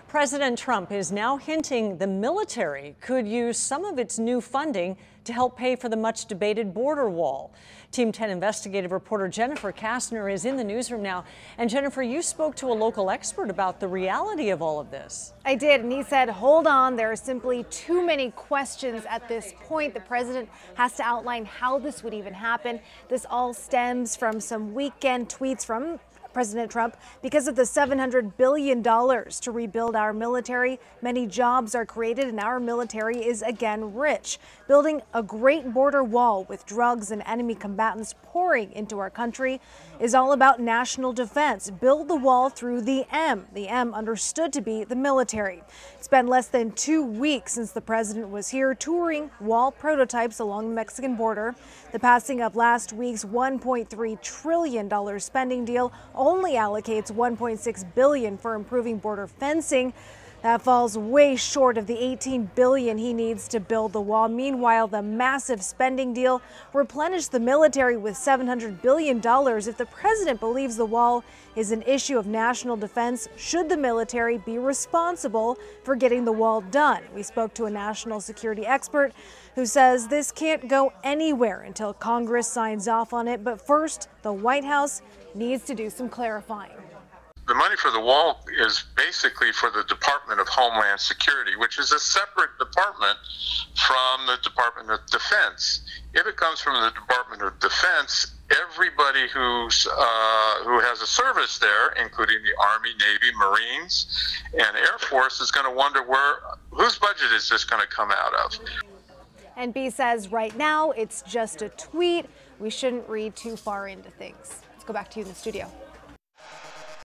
President Trump is now hinting the military could use some of its new funding to help pay for the much debated border wall. Team 10 investigative reporter Jennifer Kastner is in the newsroom now. And Jennifer, you spoke to a local expert about the reality of all of this. I did, and he said, hold on, there are simply too many questions at this point. The president has to outline how this would even happen. This all stems from some weekend tweets from President Trump. Because of the $700 billion to rebuild our military, many jobs are created and our military is again rich. Building a great border wall with drugs and enemy combatants pouring into our country is all about national defense. Build the wall through the M understood to be the military. It's been less than 2 weeks since the president was here touring wall prototypes along the Mexican border. The passing of last week's $1.3 trillion spending deal only allocates $1.6 billion for improving border fencing. That falls way short of the $18 billion he needs to build the wall. Meanwhile, the massive spending deal replenished the military with $700 billion. If the president believes the wall is an issue of national defense, should the military be responsible for getting the wall done? We spoke to a national security expert who says this can't go anywhere until Congress signs off on it. But first, the White House needs to do some clarifying. The money for the wall is basically for the Department of Homeland Security, which is a separate department from the Department of Defense. If it comes from the Department of Defense, everybody who has a service there, including the Army, Navy, Marines, and Air Force, is going to wonder whose budget is this going to come out of. And B says right now it's just a tweet. We shouldn't read too far into things. Let's go back to you in the studio.